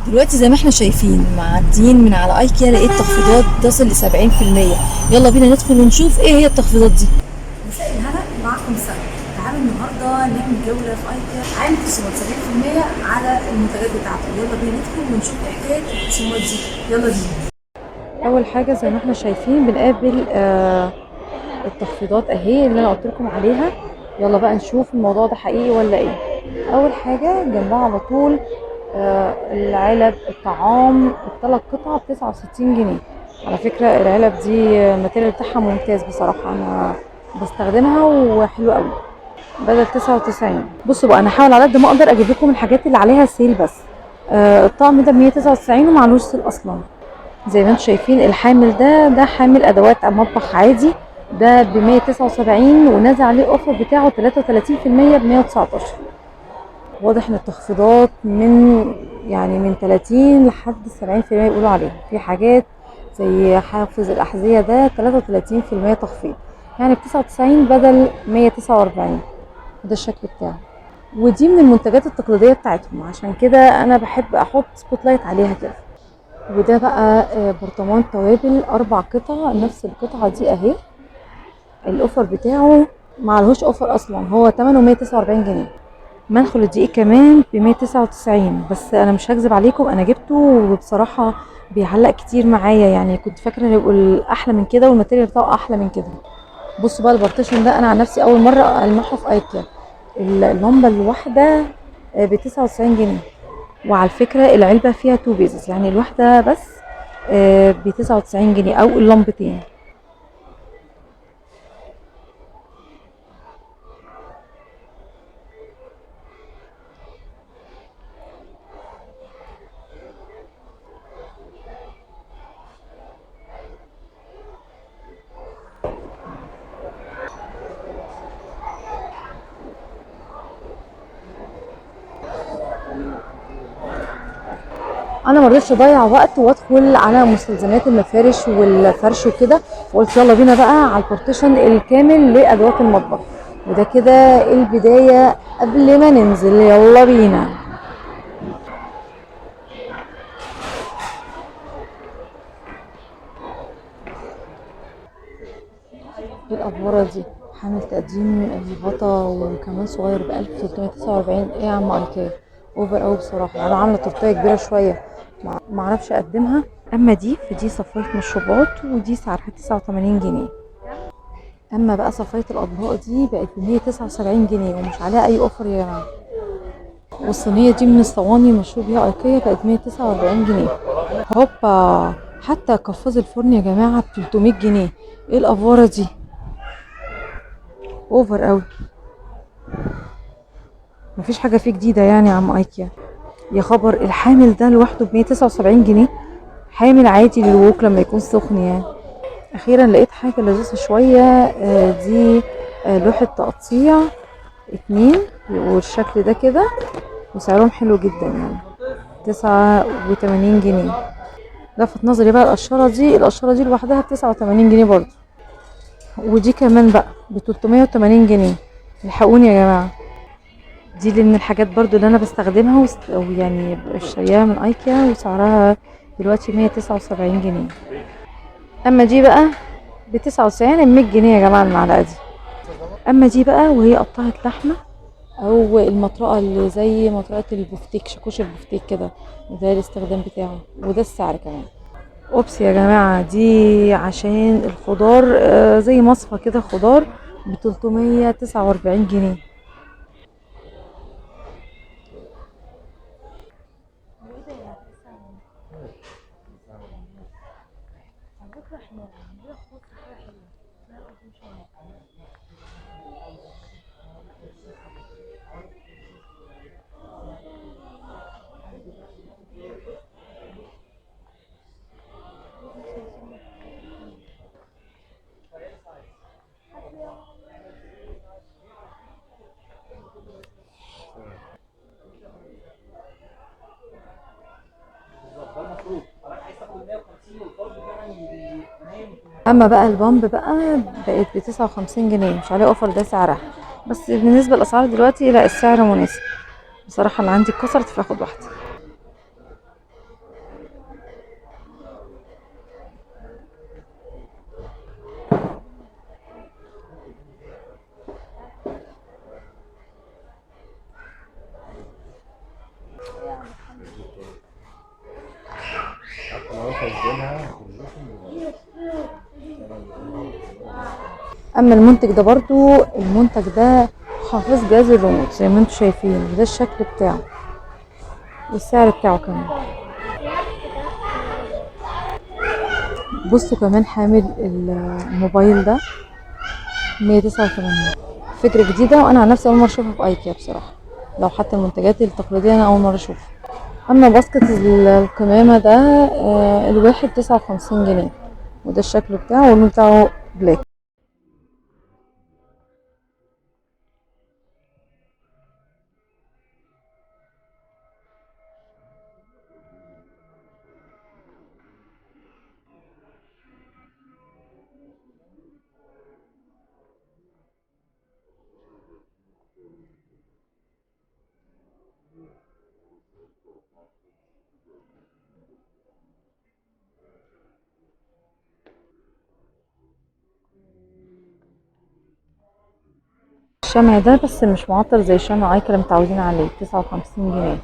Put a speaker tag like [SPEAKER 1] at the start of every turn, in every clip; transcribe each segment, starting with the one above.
[SPEAKER 1] دلوقتي زي ما احنا شايفين معديين من على ايكيا، لقيت تخفيضات تصل ل 70%. يلا بينا ندخل ونشوف ايه هي التخفيضات دي. مساء الهنا، معكم سنة. تعالوا النهارده نعمل جولة في ايكيا، عامل خصومات 70% على المنتجات بتاعته. يلا بينا ندخل ونشوف ايه حكاية الخصومات دي. يلا بينا. اول حاجة زي ما احنا شايفين بنقابل التخفيضات اهي اللي انا قلت لكم عليها. يلا بقى نشوف الموضوع ده حقيقي ولا ايه. اول حاجة جنبها على طول العلب الطعام الثلاث قطع ب69 جنيه. على فكرة العلب دي الماتيريال بتاعها ممتاز بصراحة، انا بستخدمها وحلو قوي. بدل 99. بصوا بقى، انا هحاول على قد ما اقدر اجيب لكم الحاجات اللي عليها سيل بس. الطقم ده ب 199 ومعلوش سيل اصلا. زي ما انتم شايفين الحامل ده حامل ادوات مطبخ عادي، ده ب 179 ونازل عليه اوفر بتاعه 33% ب 119. واضح ان التخفيضات من 30 لحد 70% يقولوا عليها. في حاجات زي حافظ الاحذيه ده 33% تخفيض، يعني ب 99 بدل 149. ده الشكل بتاعه، ودي من المنتجات التقليديه بتاعتهم، عشان كده انا بحب احط سبوت لايت عليها كده. وده بقى برطمان توابل 4 قطع، نفس القطعه دي اهي. الاوفر بتاعه معلهوش اوفر اصلا، هو تمنه 149 جنيه. منخل الدقيق كمان ب 199، بس انا مش هكذب عليكم انا جبته وبصراحه بيعلق كتير معايا، يعني كنت فاكره هيبقوا احلى من كده والماتيريال بتاعه احلى من كده. بصوا بقى البارتيشن ده انا عن نفسي اول مره المحه في ايكيا. اللمبه الواحده ب 99 جنيه. وعلى فكره العلبه فيها 2 بيزز، يعني الواحده بس ب 99 جنيه او اللمبتين. انا ما رضيتش اضيع وقت وادخل على مستلزمات المفارش والفرش وكده، فقلت يلا بينا بقى على البارتيشن الكامل لادوات المطبخ. وده كده البدايه قبل ما ننزل، يلا بينا. ايه الافوره دي؟ حامل تقديم الغطا وكمان صغير ب 1349. ايه يا عم ايكيا، اوفر قوي بصراحه. انا عامله تورتيه كبيره شويه، ما اعرفش اقدمها. اما دي فدي صفايه مشروبات ودي سعرها 89 جنيه. اما بقى صفايه الاطباق دي بقت ب 179 جنيه ومش عليها اي اوفر يا جماعه. والصينيه دي من الصواني المشهور بيها ايكيا بقت 149 جنيه. هوبا، حتى قفاز الفرن يا جماعه ب 300 جنيه. ايه الافوره دي؟ اوفر قوي. مفيش حاجه فيه جديده يعني يا عم ايكيا. يا خبر، الحامل ده لوحده ب 179 جنيه. حامل عادي للوك لما يكون سخن يعني. اخيرا لقيت حاجه لذيذه شويه. دي لوحه تقطيع 2 والشكل ده كده، وسعرهم حلو جدا يعني 89 جنيه. لفت نظري بقى القشرة دي لوحدها ب89 جنيه برضو. ودي كمان بقى ب 380 جنيه. الحقوني يا جماعة. دي اللي من الحاجات برضو اللي انا بستخدمها ويعني شارياها من ايكيا وسعرها دلوقتي 179 جنيه. اما دي بقى ب99، 100 جنيه يا جماعة المعلقة دي. اما دي بقى وهي قطعة لحمة، او المطرقه اللي زي مطرقه البفتيك، شاكوش البفتيك كده. ده الاستخدام بتاعه وده السعر كمان. اوبس يا جماعه، دي عشان الخضار زي مصفى كده خضار ب 349 جنيه. اما بقى البامب بقى بقت ب59 جنيه، مش عليه اوفر، ده سعرها. بس بالنسبه للاسعار دلوقتي لا، السعر مناسب بصراحه. اللي عندي اتكسرت فاخد واحده. اما المنتج ده برضو، المنتج ده حافظ جهاز الريموت زي ما انتم شايفين، ده الشكل بتاعه والسعر بتاعه كمان. بصوا كمان حامل الموبايل ده 189. فكرة جديدة، وانا عن نفسي اول مرة اشوفها في ايكيا بصراحة. لو حتى المنتجات التقليدية انا اول مرة اشوفها. اما باسكت القمامة ده الواحد 59 جنيه، وده الشكل بتاعه واللون بتاعه بلاك. الشمع ده بس مش معطر زي شمع ايكا اللي متعودين عليه، 59 جنيه.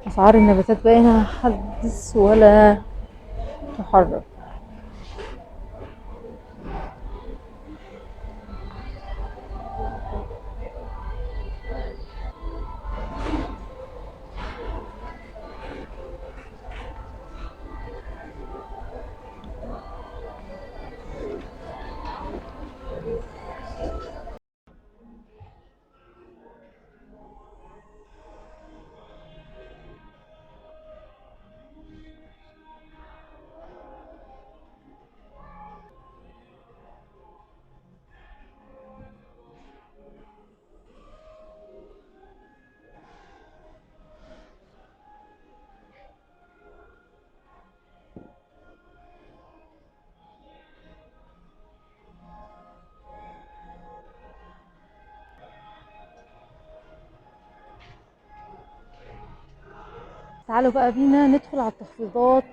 [SPEAKER 1] اسعار النباتات باينة حدث ولا محرك. تعالوا بقى بينا ندخل على التخفيضات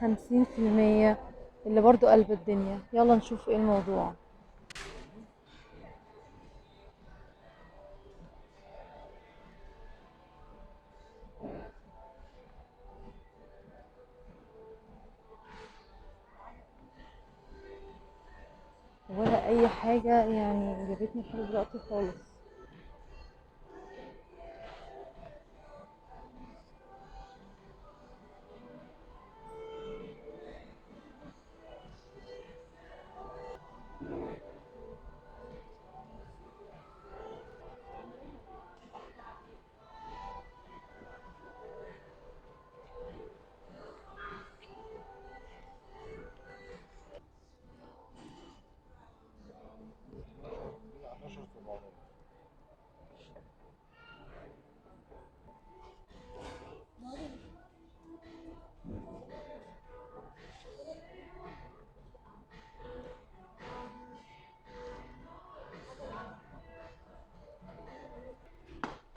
[SPEAKER 1] 50% اللي برضو قلب الدنيا. يلا نشوف ايه الموضوع. ولا اي حاجة يعني جابتني حلو دلوقتي خالص.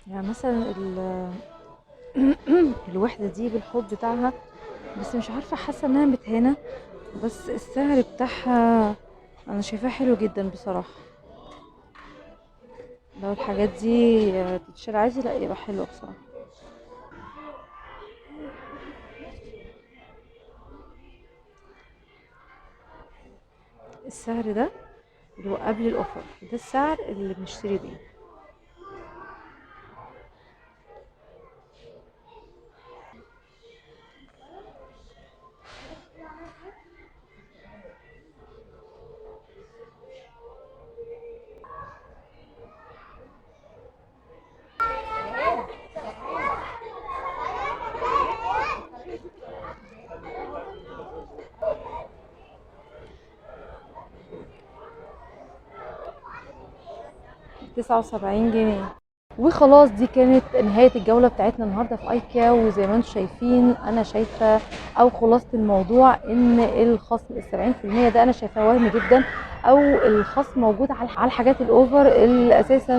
[SPEAKER 1] يعني مثلا الوحدة دي بالحوض بتاعها، بس مش عارفة، حاسة انها متهانة، بس السعر بتاعها انا شايفاه حلو جدا بصراحة. لو الحاجات دي تتشال عادي لا يبقى حلو بصراحة. السعر ده اللي هو قبل الاوفر، ده السعر اللي بنشتري بيه. 79 جنيه. وخلاص دي كانت نهاية الجولة بتاعتنا النهاردة في ايكيا. وزي ما انتم شايفين انا شايفة او خلاصة الموضوع ان الخصم ال70% ده انا شايفاه وهمي جدا، او الخصم موجود على الحاجات الاوفر اللي اساسا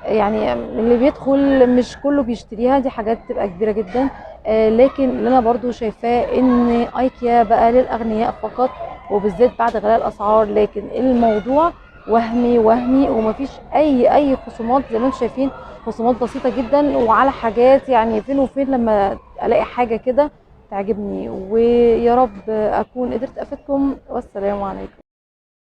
[SPEAKER 1] يعني اللي بيدخل مش كله بيشتريها، دي حاجات تبقى كبيرة جدا. لكن اللي انا برضو شايفاه ان ايكيا بقى للاغنياء فقط، وبالذات بعد غلاء الاسعار. لكن الموضوع وهمي وهمي، ومفيش اي خصومات. زي ما انتم شايفين خصومات بسيطه جدا وعلى حاجات يعني فين وفين لما الاقي حاجه كده تعجبني. ويا رب اكون قدرت افيدكم، والسلام عليكم.